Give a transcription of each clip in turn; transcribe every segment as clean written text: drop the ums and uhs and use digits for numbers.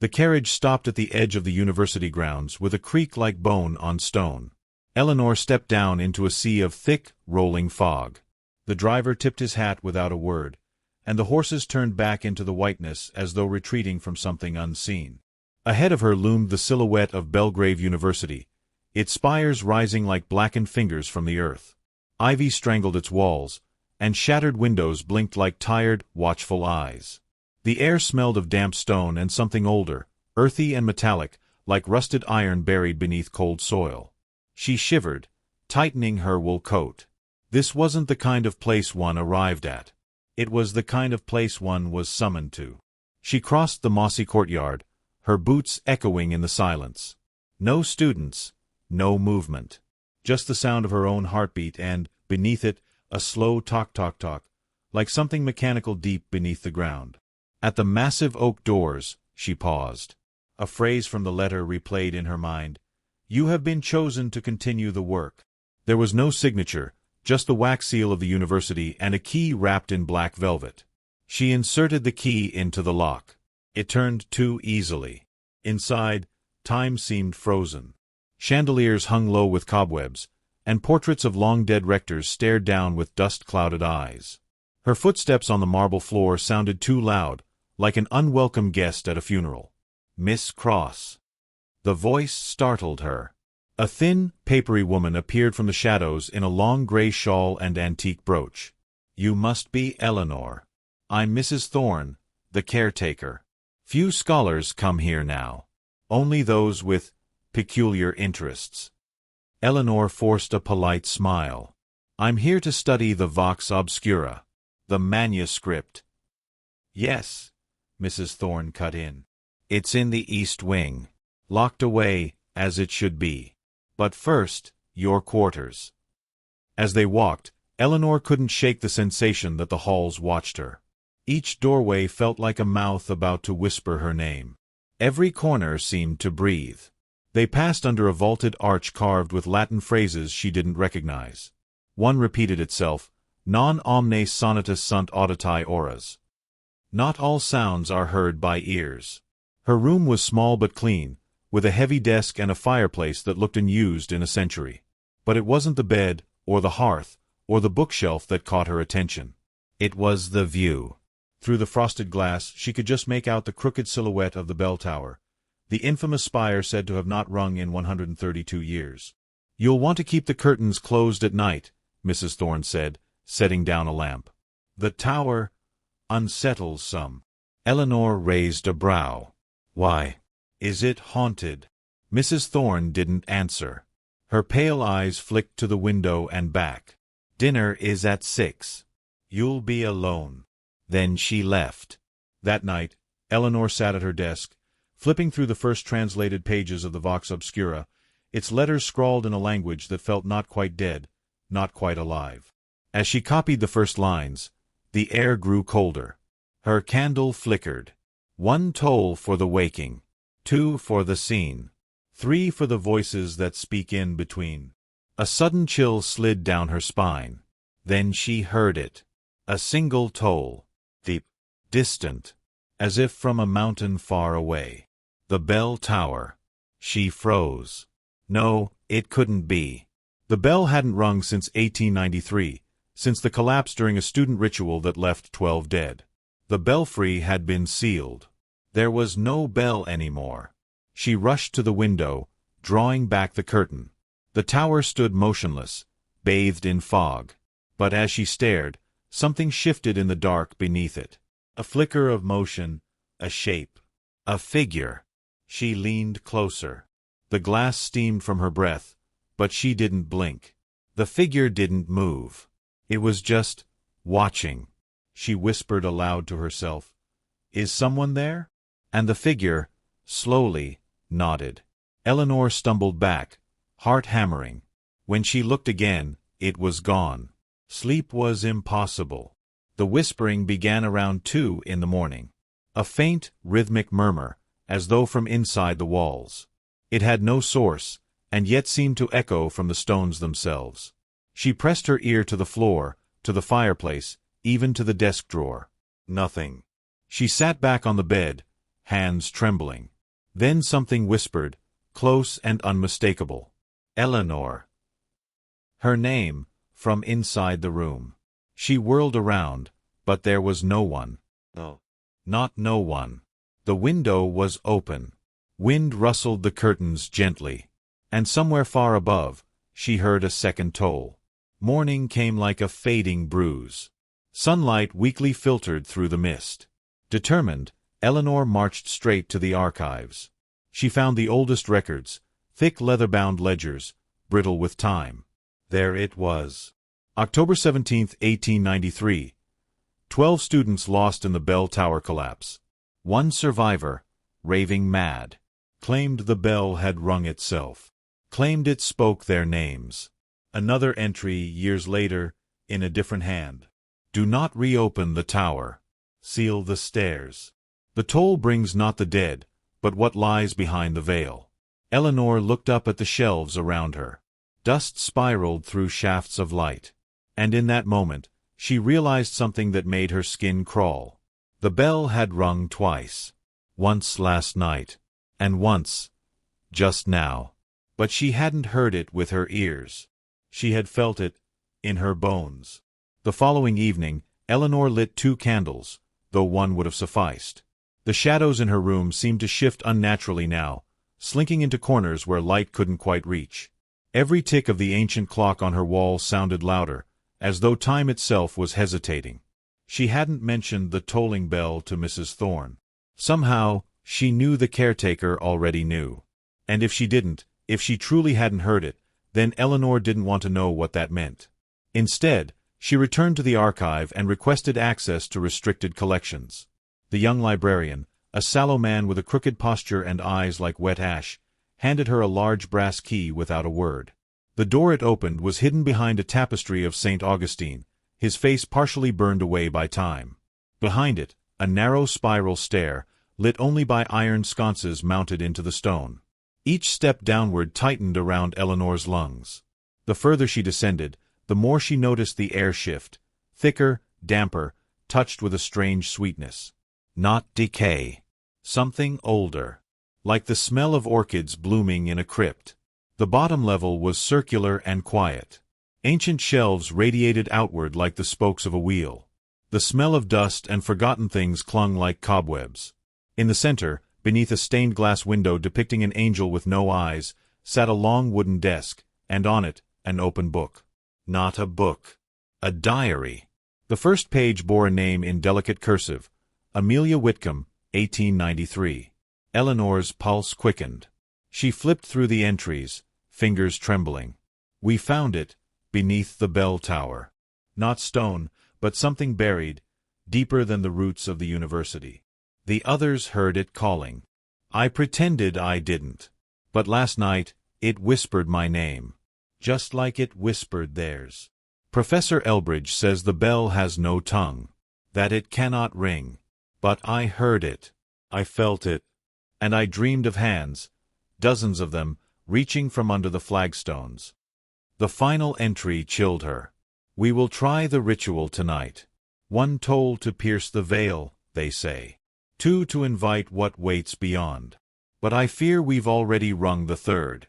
The carriage stopped at the edge of the university grounds with a creak like bone on stone. Eleanor stepped down into a sea of thick, rolling fog. The driver tipped his hat without a word, and the horses turned back into the whiteness as though retreating from something unseen. Ahead of her loomed the silhouette of Belgrave University, its spires rising like blackened fingers from the earth. Ivy strangled its walls, and shattered windows blinked like tired, watchful eyes. The air smelled of damp stone and something older, earthy and metallic, like rusted iron buried beneath cold soil. She shivered, tightening her wool coat. This wasn't the kind of place one arrived at. It was the kind of place one was summoned to. She crossed the mossy courtyard, her boots echoing in the silence. No students, no movement. Just the sound of her own heartbeat and, beneath it, a slow tock-tock-tock, like something mechanical deep beneath the ground. At the massive oak doors, she paused. A phrase from the letter replayed in her mind. "You have been chosen to continue the work." There was no signature, just the wax seal of the university and a key wrapped in black velvet. She inserted the key into the lock. It turned too easily. Inside, time seemed frozen. Chandeliers hung low with cobwebs, and portraits of long-dead rectors stared down with dust-clouded eyes. Her footsteps on the marble floor sounded too loud, like an unwelcome guest at a funeral. "Miss Cross." The voice startled her. A thin, papery woman appeared from the shadows in a long gray shawl and antique brooch. "You must be Eleanor. I'm Mrs. Thorne, the caretaker. Few scholars come here now. Only those with peculiar interests." Eleanor forced a polite smile. "I'm here to study the Vox Obscura, the manuscript." "Yes," Mrs. Thorne cut in. "It's in the East Wing, locked away, as it should be. But first, your quarters." As they walked, Eleanor couldn't shake the sensation that the halls watched her. Each doorway felt like a mouth about to whisper her name. Every corner seemed to breathe. They passed under a vaulted arch carved with Latin phrases she didn't recognize. One repeated itself, "Non omne sonitus sunt auditae auras." Not all sounds are heard by ears. Her room was small but clean, with a heavy desk and a fireplace that looked unused in a century. But it wasn't the bed, or the hearth, or the bookshelf that caught her attention. It was the view. Through the frosted glass she could just make out the crooked silhouette of the bell tower, the infamous spire said to have not rung in 132 years. "You'll want to keep the curtains closed at night," Mrs. Thorne said, setting down a lamp. "The tower unsettles some." Eleanor raised a brow. "Why? Is it haunted?" Mrs. Thorne didn't answer. Her pale eyes flicked to the window and back. "Dinner is at 6. You'll be alone." Then she left. That night, Eleanor sat at her desk, flipping through the first translated pages of the Vox Obscura, its letters scrawled in a language that felt not quite dead, not quite alive. As she copied the first lines, the air grew colder. Her candle flickered. 1 toll for the waking, 2 for the scene, 3 for the voices that speak in between. A sudden chill slid down her spine. Then she heard it. A single toll. Deep, distant, as if from a mountain far away. The bell tower. She froze. No, it couldn't be. The bell hadn't rung since 1893, since the collapse during a student ritual that left 12 dead. The belfry had been sealed. There was no bell anymore. She rushed to the window, drawing back the curtain. The tower stood motionless, bathed in fog. But as she stared, something shifted in the dark beneath it. A flicker of motion, a shape, a figure. She leaned closer. The glass steamed from her breath, but she didn't blink. The figure didn't move. It was just watching. She whispered aloud to herself, "Is someone there?" And the figure, slowly, nodded. Eleanor stumbled back, heart hammering. When she looked again, it was gone. Sleep was impossible. The whispering began around 2 in the morning. A faint, rhythmic murmur, as though from inside the walls. It had no source, and yet seemed to echo from the stones themselves. She pressed her ear to the floor, to the fireplace, even to the desk drawer. Nothing. She sat back on the bed, hands trembling. Then something whispered, close and unmistakable. Eleanor. Her name, from inside the room. She whirled around, but there was no one. No. Not no one. The window was open. Wind rustled the curtains gently. And somewhere far above, she heard a second toll. Morning came like a fading bruise. Sunlight weakly filtered through the mist. Determined, Eleanor marched straight to the archives. She found the oldest records, thick leather-bound ledgers, brittle with time. There it was. October 17th, 1893. 12 students lost in the bell tower collapse. One survivor, raving mad, claimed the bell had rung itself. Claimed it spoke their names. Another entry, years later, in a different hand. Do not reopen the tower. Seal the stairs. The toll brings not the dead, but what lies behind the veil. Eleanor looked up at the shelves around her. Dust spiraled through shafts of light. And in that moment, she realized something that made her skin crawl. The bell had rung twice. Once last night. And once, just now. But she hadn't heard it with her ears. She had felt it in her bones. The following evening, Eleanor lit 2 candles, though one would have sufficed. The shadows in her room seemed to shift unnaturally now, slinking into corners where light couldn't quite reach. Every tick of the ancient clock on her wall sounded louder, as though time itself was hesitating. She hadn't mentioned the tolling bell to Mrs. Thorne. Somehow, she knew the caretaker already knew. And if she didn't, if she truly hadn't heard it, then Eleanor didn't want to know what that meant. Instead, she returned to the archive and requested access to restricted collections. The young librarian, a sallow man with a crooked posture and eyes like wet ash, handed her a large brass key without a word. The door it opened was hidden behind a tapestry of St. Augustine, his face partially burned away by time. Behind it, a narrow spiral stair, lit only by iron sconces mounted into the stone. Each step downward tightened around Eleanor's lungs. The further she descended, the more she noticed the air shift, thicker, damper, touched with a strange sweetness. Not decay. Something older. Like the smell of orchids blooming in a crypt. The bottom level was circular and quiet. Ancient shelves radiated outward like the spokes of a wheel. The smell of dust and forgotten things clung like cobwebs. In the center, beneath a stained glass window depicting an angel with no eyes, sat a long wooden desk, and on it, an open book. Not a book. A diary. The first page bore a name in delicate cursive. Amelia Whitcomb, 1893. Eleanor's pulse quickened. She flipped through the entries, fingers trembling. We found it, beneath the bell tower. Not stone, but something buried, deeper than the roots of the university. The others heard it calling. I pretended I didn't. But last night, it whispered my name. Just like it whispered theirs. Professor Elbridge says the bell has no tongue. That it cannot ring. But I heard it. I felt it. And I dreamed of hands, dozens of them, reaching from under the flagstones. The final entry chilled her. We will try the ritual tonight. 1 toll to pierce the veil, they say. 2 to invite what waits beyond. But I fear we've already rung the 3rd.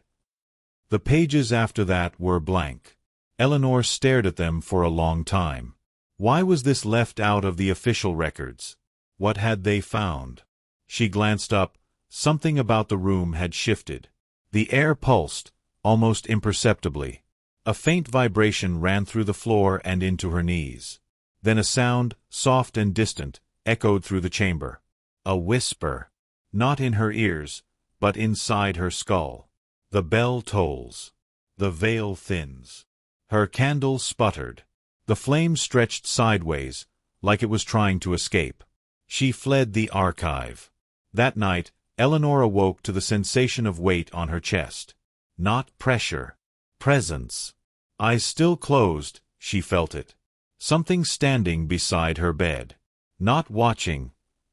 The pages after that were blank. Eleanor stared at them for a long time. Why was this left out of the official records? What had they found? She glanced up. Something about the room had shifted. The air pulsed, almost imperceptibly. A faint vibration ran through the floor and into her knees. Then a sound, soft and distant, echoed through the chamber. A whisper. Not in her ears, but inside her skull. The bell tolls. The veil thins. Her candle sputtered. The flame stretched sideways, like it was trying to escape. She fled the archive. That night, Eleanor awoke to the sensation of weight on her chest. Not pressure. Presence. Eyes still closed, she felt it. Something standing beside her bed. Not watching.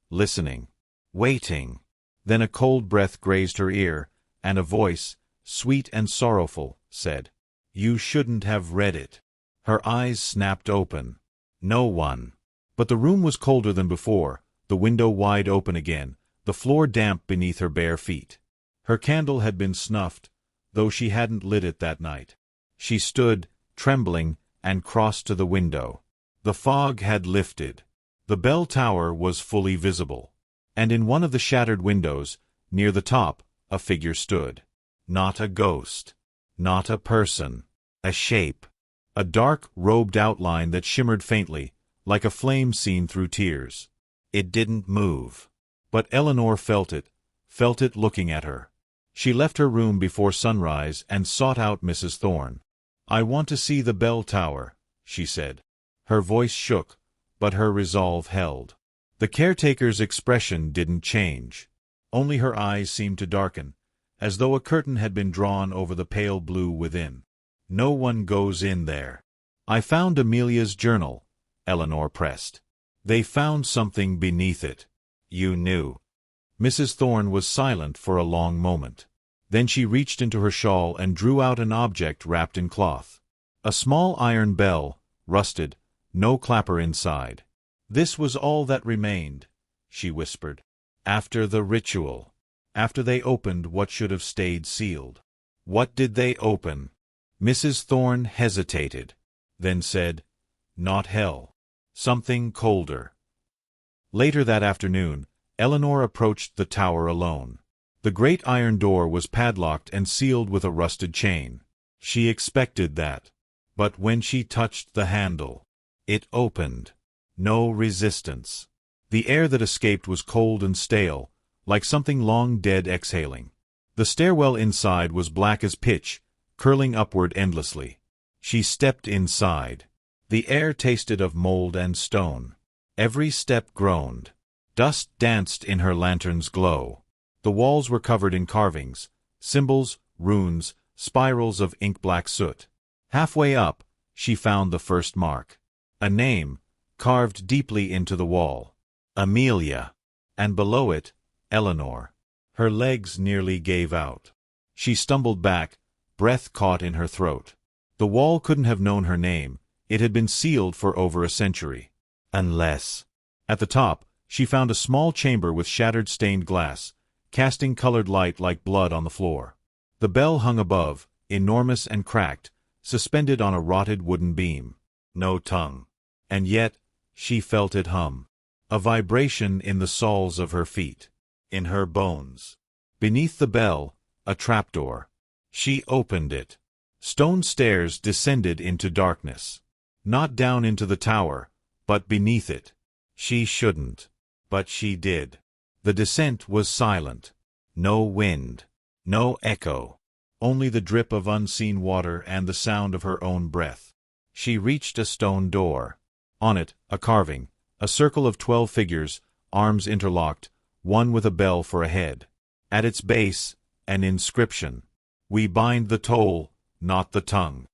Listening. Waiting. Then a cold breath grazed her ear, and a voice, sweet and sorrowful, said, "You shouldn't have read it." Her eyes snapped open. No one. But the room was colder than before, the window wide open again, the floor damp beneath her bare feet. Her candle had been snuffed, though she hadn't lit it that night. She stood, trembling, and crossed to the window. The fog had lifted. The bell tower was fully visible. And in one of the shattered windows, near the top, a figure stood. Not a ghost. Not a person. A shape. A dark, robed outline that shimmered faintly, like a flame seen through tears. It didn't move. But Eleanor felt it looking at her. She left her room before sunrise and sought out Mrs. Thorne. "I want to see the bell tower," she said. Her voice shook, but her resolve held. The caretaker's expression didn't change. Only her eyes seemed to darken, as though a curtain had been drawn over the pale blue within. "No one goes in there." "I found Amelia's journal," Eleanor pressed. "They found something beneath it." "You knew." Mrs. Thorne was silent for a long moment. Then she reached into her shawl and drew out an object wrapped in cloth. A small iron bell, rusted, no clapper inside. "This was all that remained," she whispered. "After the ritual. After they opened what should have stayed sealed." "What did they open?" Mrs. Thorne hesitated, then said, "Not hell. Something colder." Later that afternoon, Eleanor approached the tower alone. The great iron door was padlocked and sealed with a rusted chain. She expected that. But when she touched the handle, it opened. No resistance. The air that escaped was cold and stale, like something long dead exhaling. The stairwell inside was black as pitch, curling upward endlessly. She stepped inside. The air tasted of mold and stone. Every step groaned. Dust danced in her lantern's glow. The walls were covered in carvings, symbols, runes, spirals of ink-black soot. Halfway up, she found the first mark. A name, carved deeply into the wall. Amelia. And below it, Eleanor. Her legs nearly gave out. She stumbled back, breath caught in her throat. The wall couldn't have known her name. It had been sealed for over a century. Unless... At the top, she found a small chamber with shattered stained glass, casting colored light like blood on the floor. The bell hung above, enormous and cracked, suspended on a rotted wooden beam. No tongue. And yet, she felt it hum. A vibration in the soles of her feet. In her bones. Beneath the bell, a trapdoor. She opened it. Stone stairs descended into darkness. Not down into the tower, but beneath it. She shouldn't. But she did. The descent was silent. No wind. No echo. Only the drip of unseen water and the sound of her own breath. She reached a stone door. On it, a carving, a circle of 12 figures, arms interlocked, one with a bell for a head. At its base, an inscription. "We bind the toll, not the tongue."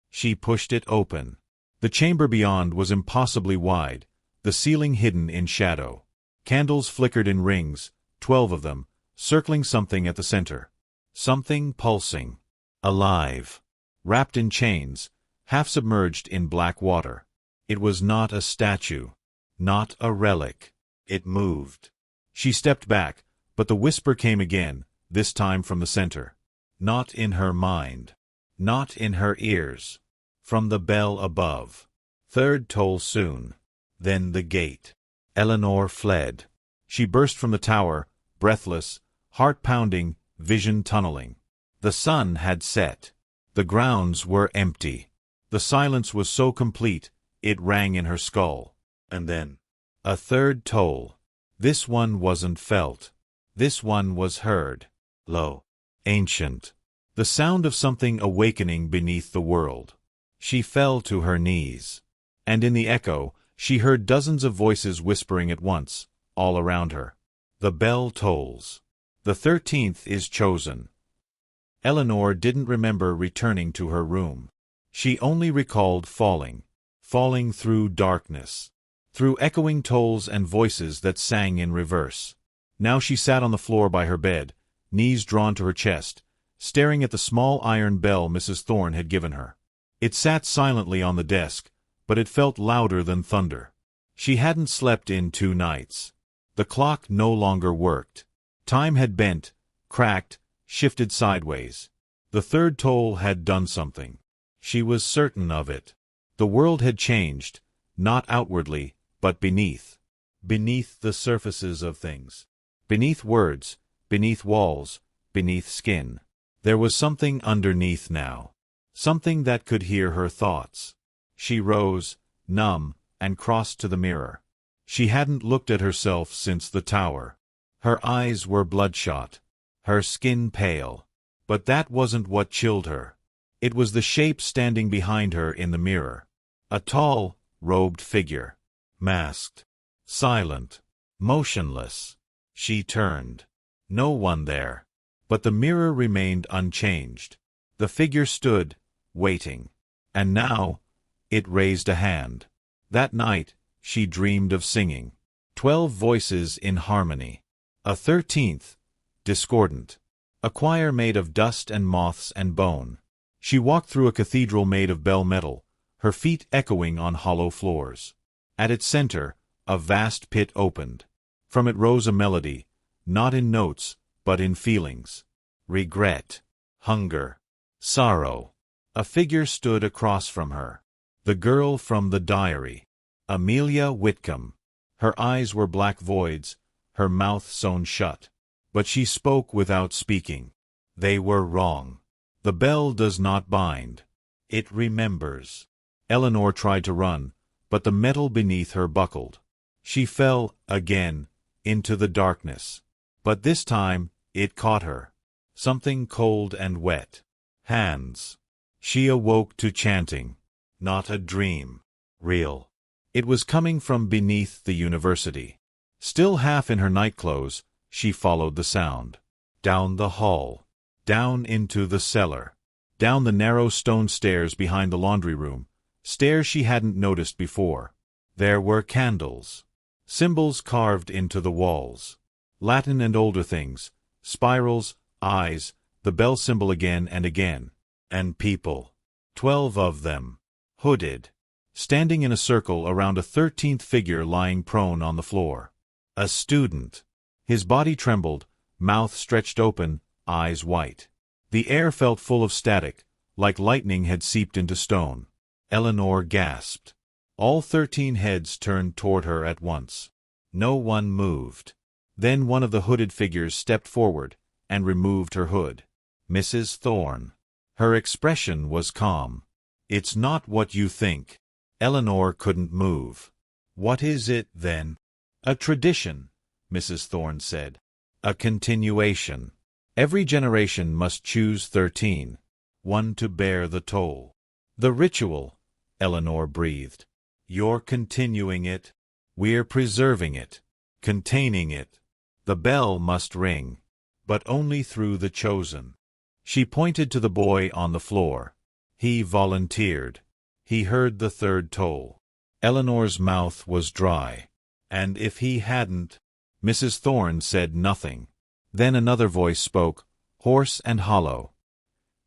She pushed it open. The chamber beyond was impossibly wide, the ceiling hidden in shadow. Candles flickered in rings, 12 of them, circling something at the center. Something pulsing. Alive. Wrapped in chains, half submerged in black water. It was not a statue. Not a relic. It moved. She stepped back, but the whisper came again, this time from the center. Not in her mind. Not in her ears. From the bell above. "Third toll soon." Then the gate. Eleanor fled. She burst from the tower, breathless, heart-pounding, vision tunneling. The sun had set. The grounds were empty. The silence was so complete, it rang in her skull. And then, a third toll. This one wasn't felt. This one was heard. Low. Ancient. The sound of something awakening beneath the world. She fell to her knees. And in the echo, she heard dozens of voices whispering at once, all around her. The bell tolls. The 13th is chosen. Eleanor didn't remember returning to her room. She only recalled falling. Falling through darkness. Through echoing tolls and voices that sang in reverse. Now she sat on the floor by her bed, knees drawn to her chest, staring at the small iron bell Mrs. Thorne had given her. It sat silently on the desk, but it felt louder than thunder. She hadn't slept in 2 nights. The clock no longer worked. Time had bent, cracked, shifted sideways. The third toll had done something. She was certain of it. The world had changed, not outwardly, but beneath. Beneath the surfaces of things. Beneath words, beneath walls, beneath skin. There was something underneath now. Something that could hear her thoughts. She rose, numb, and crossed to the mirror. She hadn't looked at herself since the tower. Her eyes were bloodshot, her skin pale. But that wasn't what chilled her. It was the shape standing behind her in the mirror. A tall, robed figure. Masked. Silent. Motionless. She turned. No one there. But the mirror remained unchanged. The figure stood, waiting. And now, it raised a hand. That night, she dreamed of singing. 12 voices in harmony. A 13th, discordant. A choir made of dust and moths and bone. She walked through a cathedral made of bell metal, her feet echoing on hollow floors. At its center, a vast pit opened. From it rose a melody, not in notes, but in feelings. Regret. Hunger. Sorrow. A figure stood across from her. The girl from the diary. Amelia Whitcomb. Her eyes were black voids, her mouth sewn shut. But she spoke without speaking. They were wrong. The bell does not bind. It remembers. Eleanor tried to run, but the metal beneath her buckled. She fell, again, into the darkness. But this time, it caught her. Something cold and wet. Hands. She awoke to chanting. Not a dream. Real. It was coming from beneath the university. Still half in her nightclothes, she followed the sound. Down the hall. Down into the cellar. Down the narrow stone stairs behind the laundry room. Stairs she hadn't noticed before. There were candles. Symbols carved into the walls. Latin and older things. Spirals, eyes, the bell symbol again and again. And people. 12 of them. Hooded. Standing in a circle around a 13th figure lying prone on the floor. A student. His body trembled, mouth stretched open, eyes white. The air felt full of static, like lightning had seeped into stone. Eleanor gasped. All 13 heads turned toward her at once. No one moved. Then one of the hooded figures stepped forward and removed her hood. Mrs. Thorne. Her expression was calm. It's not what you think. Eleanor couldn't move. What is it, then? A tradition, Mrs. Thorne said. A continuation. Every generation must choose 13, one to bear the toll. The ritual, Eleanor breathed. You're continuing it. We're preserving it. Containing it. The bell must ring, but only through the chosen. She pointed to the boy on the floor. He volunteered. He heard the third toll. Eleanor's mouth was dry. And if he hadn't... Mrs. Thorne said nothing. Then another voice spoke, hoarse and hollow.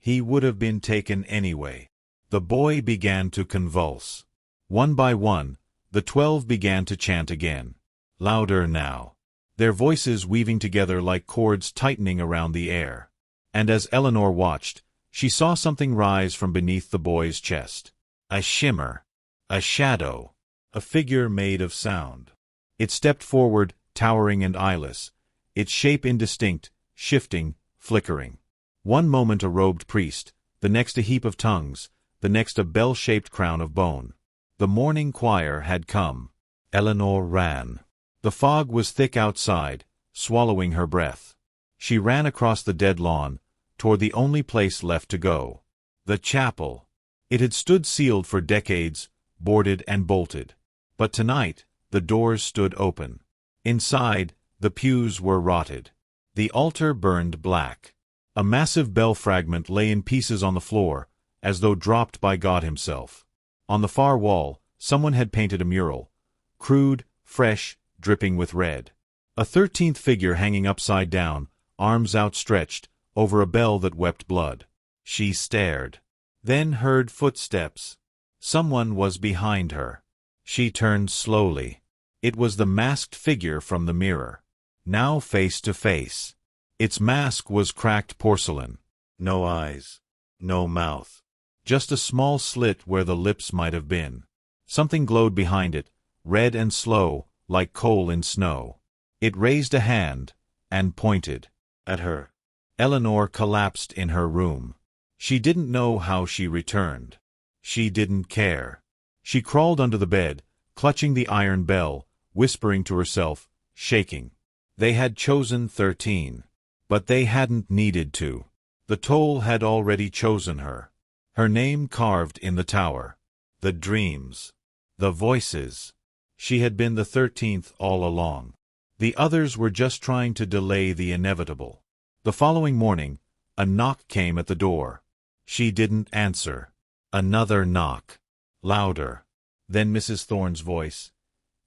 He would have been taken anyway. The boy began to convulse. One by one, the 12 began to chant again. Louder now. Their voices weaving together like cords tightening around the air. And as Eleanor watched, she saw something rise from beneath the boy's chest. A shimmer. A shadow. A figure made of sound. It stepped forward, towering and eyeless, its shape indistinct, shifting, flickering. One moment a robed priest, the next a heap of tongues, the next a bell-shaped crown of bone. The morning choir had come. Eleanor ran. The fog was thick outside, swallowing her breath. She ran across the dead lawn, toward the only place left to go. The chapel. It had stood sealed for decades, boarded and bolted. But tonight, the doors stood open. Inside, the pews were rotted. The altar burned black. A massive bell fragment lay in pieces on the floor, as though dropped by God himself. On the far wall, someone had painted a mural. Crude, fresh, dripping with red. A 13th figure hanging upside down, arms outstretched, over a bell that wept blood. She stared. Then heard footsteps. Someone was behind her. She turned slowly. It was the masked figure from the mirror, now face to face. Its mask was cracked porcelain. No eyes, no mouth. Just a small slit where the lips might have been. Something glowed behind it, red and slow, like coal in snow. It raised a hand, and pointed at her. Eleanor collapsed in her room. She didn't know how she returned. She didn't care. She crawled under the bed, clutching the iron bell, whispering to herself, shaking. They had chosen 13. But they hadn't needed to. The toll had already chosen her. Her name carved in the tower. The dreams. The voices. She had been the 13th all along. The others were just trying to delay the inevitable. The following morning, a knock came at the door. She didn't answer. Another knock. Louder. Then Mrs. Thorne's voice.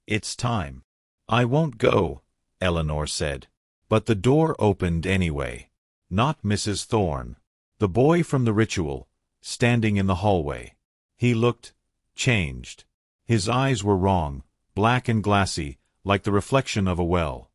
"It's time." "I won't go," Eleanor said. But the door opened anyway. Not Mrs. Thorne. The boy from the ritual, standing in the hallway. He looked changed. His eyes were wrong, black and glassy, like the reflection of a well.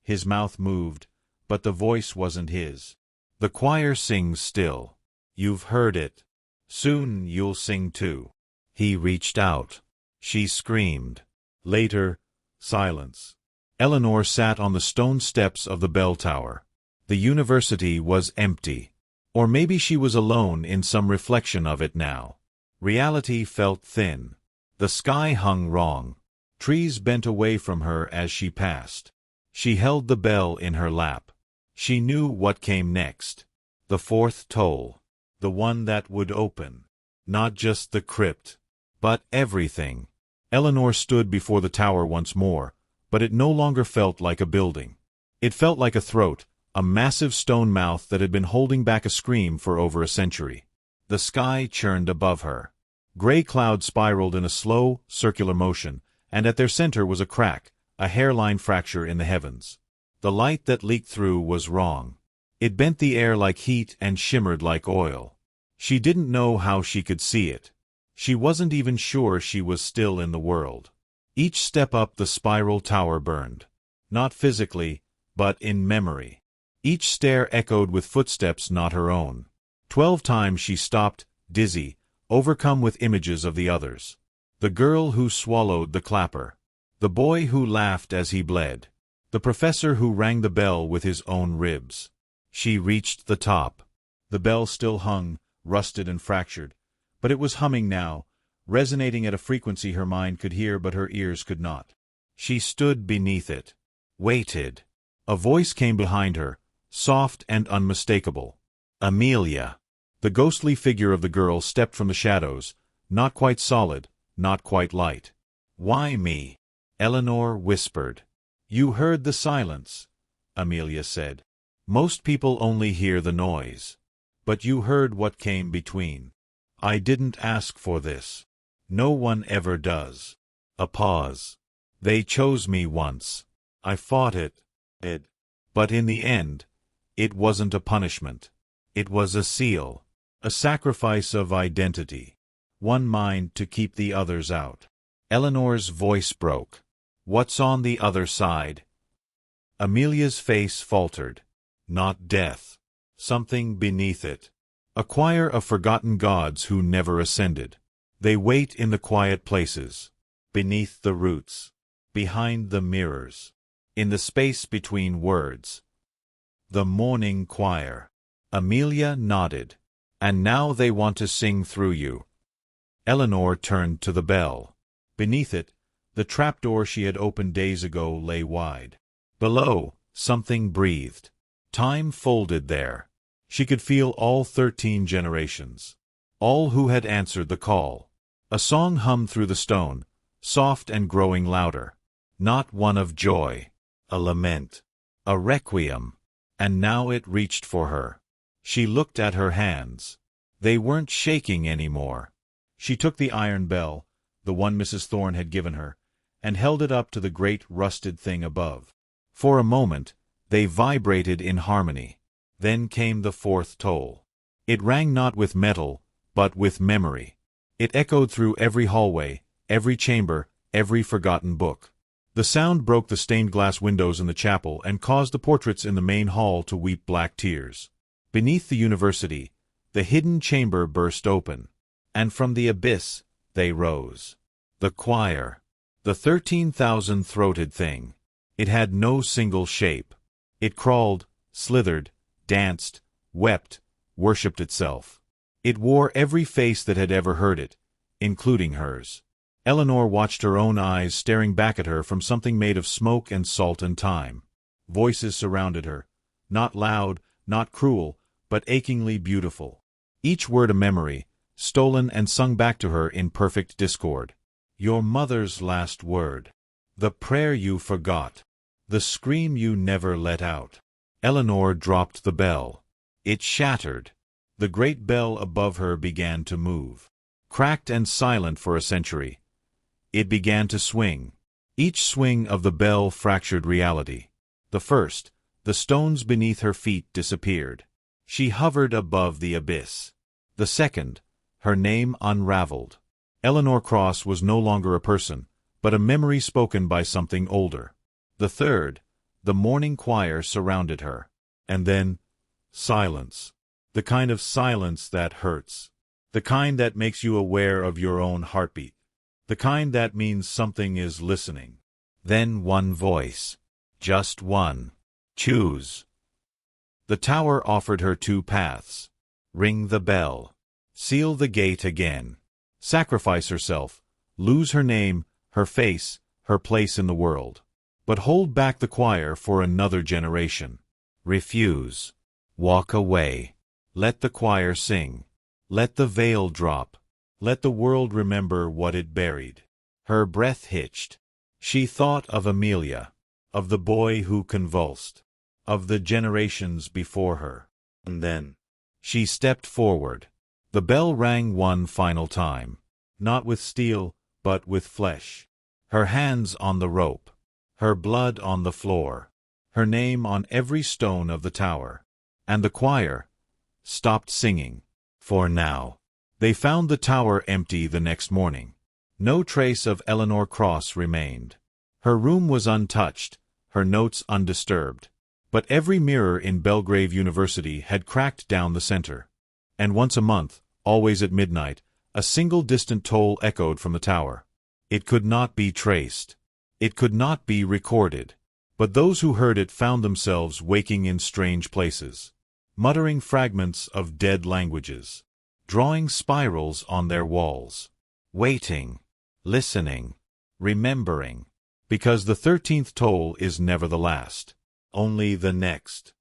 His mouth moved, but the voice wasn't his. "The choir sings still. You've heard it. Soon you'll sing too." He reached out. She screamed. Later, silence. Eleanor sat on the stone steps of the bell tower. The university was empty. Or maybe she was alone in some reflection of it now. Reality felt thin. The sky hung wrong. Trees bent away from her as she passed. She held the bell in her lap. She knew what came next. The fourth toll. The one that would open. Not just the crypt, but everything. Eleanor stood before the tower once more, but it no longer felt like a building. It felt like a throat, a massive stone mouth that had been holding back a scream for over a century. The sky churned above her. Gray clouds spiraled in a slow, circular motion, and at their center was a crack, a hairline fracture in the heavens. The light that leaked through was wrong. It bent the air like heat and shimmered like oil. She didn't know how she could see it. She wasn't even sure she was still in the world. Each step up the spiral tower burned. Not physically, but in memory. Each stair echoed with footsteps not her own. 12 times she stopped, dizzy, overcome with images of the others. The girl who swallowed the clapper. The boy who laughed as he bled. The professor who rang the bell with his own ribs. She reached the top. The bell still hung, rusted and fractured, but it was humming now, resonating at a frequency her mind could hear but her ears could not. She stood beneath it. Waited. A voice came behind her, soft and unmistakable. Amelia. The ghostly figure of the girl stepped from the shadows, not quite solid, not quite light. "Why me?" Eleanor whispered. "You heard the silence," Amelia said. "Most people only hear the noise. But you heard what came between. I didn't ask for this. No one ever does." A pause. "They chose me once. I fought it. But in the end, it wasn't a punishment. It was a seal. A sacrifice of identity. One mind to keep the others out." Eleanor's voice broke. "What's on the other side?" Amelia's face faltered. "Not death. Something beneath it. A choir of forgotten gods who never ascended. They wait in the quiet places. Beneath the roots. Behind the mirrors. In the space between words. The morning choir." Amelia nodded. "And now they want to sing through you." Eleanor turned to the bell. Beneath it, the trapdoor she had opened days ago lay wide. Below, something breathed. Time folded there. She could feel all 13 generations. All who had answered the call. A song hummed through the stone, soft and growing louder. Not one of joy. A lament. A requiem. And now it reached for her. She looked at her hands. They weren't shaking anymore. She took the iron bell, the one Mrs. Thorne had given her, and held it up to the great rusted thing above. For a moment, they vibrated in harmony. Then came the fourth toll. It rang not with metal, but with memory. It echoed through every hallway, every chamber, every forgotten book. The sound broke the stained glass windows in the chapel and caused the portraits in the main hall to weep black tears. Beneath the university, the hidden chamber burst open, and from the abyss they rose. The choir. The 13,000-throated thing. It had no single shape. It crawled, slithered, danced, wept, worshipped itself. It wore every face that had ever heard it, including hers. Eleanor watched her own eyes staring back at her from something made of smoke and salt and time. Voices surrounded her, not loud, not cruel, but achingly beautiful. Each word a memory, stolen and sung back to her in perfect discord. Your mother's last word. The prayer you forgot. The scream you never let out. Eleanor dropped the bell. It shattered. The great bell above her began to move. Cracked and silent for a century, it began to swing. Each swing of the bell fractured reality. The first, the stones beneath her feet disappeared. She hovered above the abyss. The second, her name unraveled. Eleanor Cross was no longer a person, but a memory spoken by something older. The third, the morning choir surrounded her. And then, silence. The kind of silence that hurts. The kind that makes you aware of your own heartbeat. The kind that means something is listening. Then one voice. Just one. Choose. The tower offered her two paths. Ring the bell. Seal the gate again. Sacrifice herself. Lose her name, her face, her place in the world. But hold back the choir for another generation. Refuse. Walk away. Let the choir sing. Let the veil drop. Let the world remember what it buried. Her breath hitched. She thought of Amelia, of the boy who convulsed, of the generations before her. And then she stepped forward. The bell rang one final time, not with steel, but with flesh. Her hands on the rope, her blood on the floor, her name on every stone of the tower. And the choir stopped singing. For now. They found the tower empty the next morning. No trace of Eleanor Cross remained. Her room was untouched, her notes undisturbed. But every mirror in Belgrave University had cracked down the center. And once a month, always at midnight, a single distant toll echoed from the tower. It could not be traced. It could not be recorded. But those who heard it found themselves waking in strange places, muttering fragments of dead languages, drawing spirals on their walls, waiting, listening, remembering, because the 13th toll is never the last, only the next.